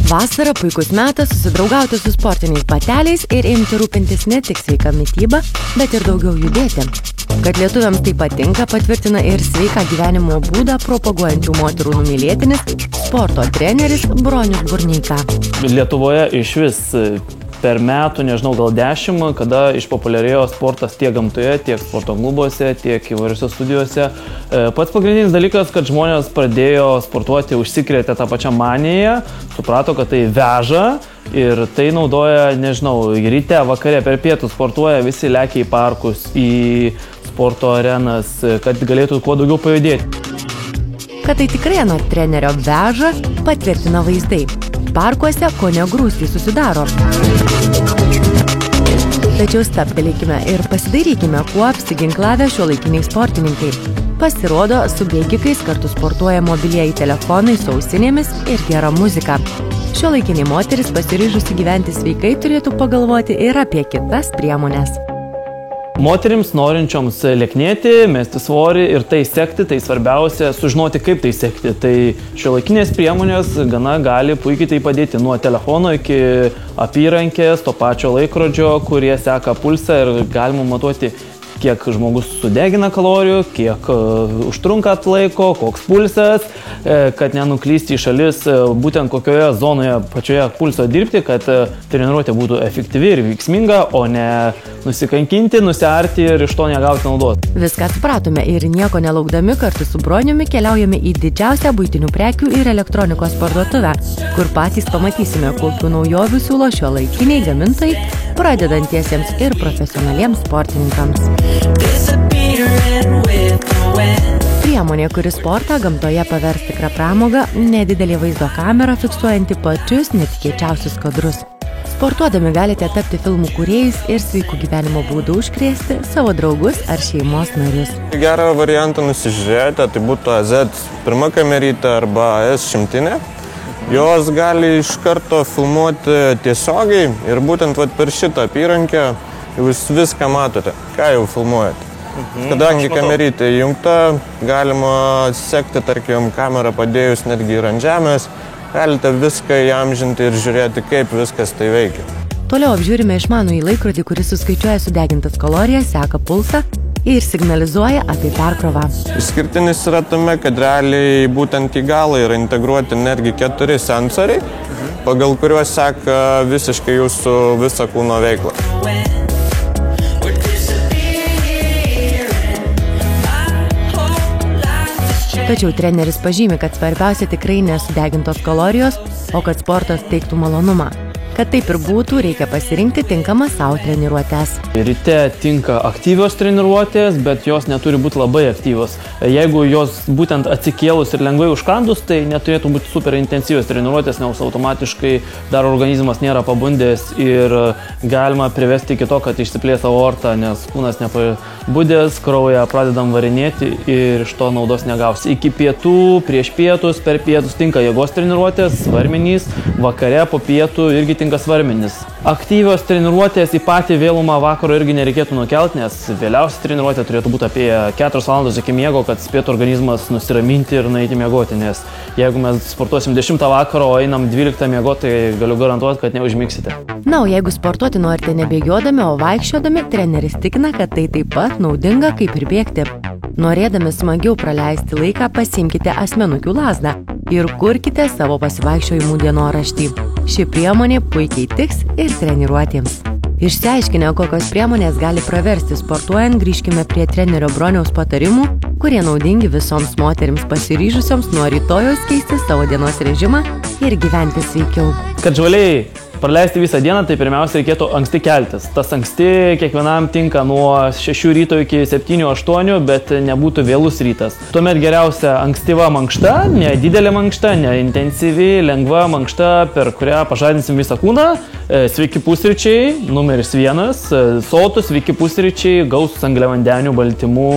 Vasara puikus metas susidraugauti su sportiniais bateliais ir imti rūpintis ne tik sveika mityba, bet ir daugiau judėti. Kad lietuviams tai patinka, patvirtina ir sveiką gyvenimo būdą propaguojančių moterų numylėtinis sporto treneris Bronius Burneika. Lietuvoje iš vis per metų, nežinau, gal 10, kada išpopuliarėjo sportas tiek gamtoje, tiek sporto klubuose, tiek įvairiose studijose. Pats pagrindinis dalykas, kad žmonės pradėjo sportuoti, užsikrėtė tą pačią maniją, suprato, kad tai veža ir tai naudoja, nežinau, ryte, vakare, per pietų sportuoja, visi lekia į parkus, į sporto arenas, kad galėtų kuo daugiau pajudėti. Kad tai tikrai anot trenerio veža, patvirtina vaizdai. Parkuose kone grūstį susidaro. Tačiau stabtelėkime ir pasidairykime, kuo apsiginklavę šiuolaikiniai sportininkai. Pasirodo, su bėgikais kartu sportuoja mobilieji telefonai su ausinėmis ir gera muzika. Šiuolaikiniai moteris pasiryžusi gyventi sveikai turėtų pagalvoti ir apie kitas priemones. Moterims norinčioms lieknėti, mesti svorį ir tai sekti, tai svarbiausia sužinoti, kaip tai sekti. Tai šiuolaikinės priemonės gana gali puikiai tai padėti nuo telefono iki apyrankės, to pačio laikrodžio, kurie seka pulsą ir galima matuoti, kiek žmogus sudegina kalorijų, kiek užtrunka laiko, koks pulsas, kad nenuklysti į šalis, būtent kokioje zonoje pačioje pulso dirbti, kad treniruotė būtų efektyvi ir veiksminga, o ne nusikankinti, nusiarti ir iš to negauti naudos. Viską supratome ir nieko nelaukdami kartu su Broniumi keliaujame į didžiausią buitinių prekių ir elektronikos parduotuvę, kur patys pamatysime, kokių naujovių siūlo šiuolaikiniai gamintojai, pradedantiesiems ir profesionaliems sportininkams. Priemonė, kuri sportą gamtoje pavers tikrą pramogą, nedidelė vaizdo kamera fiksuojanti pačius netikėčiausius kadrus. Sportuodami galite tapti filmų kūrėjais ir sveikų gyvenimo būdų užkrėsti savo draugus ar šeimos narius. Gerą variantą nusižiūrėti, tai būtų AZ1 kamerytė arba AS100. Jos gali iš karto filmuoti tiesiogiai ir būtent per šitą apyrankę jūs viską matote, ką jau filmuojate. Kadangi kamerytė įjungta, galima sekti, tarkim, kamerą padėjus netgi ir ant žemės, galite viską įamžinti ir žiūrėti, kaip viskas tai veikia. Toliau apžiūrime išmanųjį laikrodį, kuris suskaičiuoja sudegintas kalorijas, seka pulsą ir signalizuoja apie perkrovą. Išskirtinis yra tame, kad realiai būtent į galą yra integruoti netgi 4 sensoriai, pagal kuriuos seka visiškai jūsų visą kūno veiklą. Tačiau treneris pažymi, kad svarbiausia tikrai nesudegintos kalorijos, o kad sportas teiktų malonumą. Kad taip ir būtų, reikia pasirinkti tinkamą savo treniruotės. Ryte tinka aktyvios treniruotės, bet jos neturi būti labai aktyvios. Jeigu jos būtent atsikėlus ir lengvai užkandus, tai neturėtų būti super intensyvios treniruotės, nes automatiškai dar organizmas nėra pabundęs ir galima privesti iki to, kad išsiplės aorta, nes kūnas nepabudęs, kraują pradedam varinėti ir iš to naudos negausi. Iki pietų, prieš pietus, per pietus tinka jėgos treniruotės, svarmenys, vakare po pietų irgi tinka svarmenis. Aktyvios treniruotės į patį vėlumą vakaro irgi nereikėtų nukelti, nes vėliausia treniruotė turėtų būti apie 4 valandos iki miego, kad spėtų organizmas nusiraminti ir nueiti miegoti, nes jeigu mes sportuosim 10 vakaro, o einam 12 miegoti, tai galiu garantuoti, kad neužmigsite. Na, o jeigu sportuoti norite nebėgiodami, o vaikščiodami, treneris tikina, kad tai taip pat naudinga kaip ir bėgti. Norėdami smagiau praleisti laiką, pasiimkite asmenukių lazdą ir kurkite savo pasivaikščiojimų dienoraštį. Ši priemonė puikiai tiks ir treniruotėms. Išsiaiškinę, kokios priemonės gali praversti sportuojant, grįžkime prie trenerio Broniaus patarimų, kurie naudingi visoms moterims pasiryžusioms nuo rytojaus keisti savo dienos režimą ir gyventi sveikiau. Kad žvaliai praleisti visą dieną, tai pirmiausia reikėtų anksti keltis. Tas anksti kiekvienam tinka nuo 6 ryto iki 7-8, bet nebūtų vėlus rytas. Tuomet geriausia ankstyva mankšta, ne didelė mankšta, ne intensyvi, lengva mankšta, per kurią pažadinsim visą kūną. Sveiki pusryčiai, numeris 1, sotus sveiki pusryčiai, gausus angliavandenių, baltymų,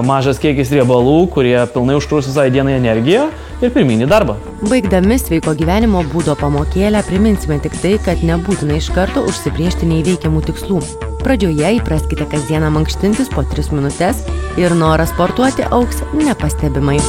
mažas kiekis riebalų, kurie pilnai užkrus visai dienai energiją ir pirminį darbą. Baigdami sveiko gyvenimo būdo pamokėlę priminsime tik tai, kad nebūtina iš karto užsibriežti neįveikiamų tikslų. Pradžioje įpraskite kasdieną mankštintis po 3 minutes ir noras sportuoti augs nepastebimai.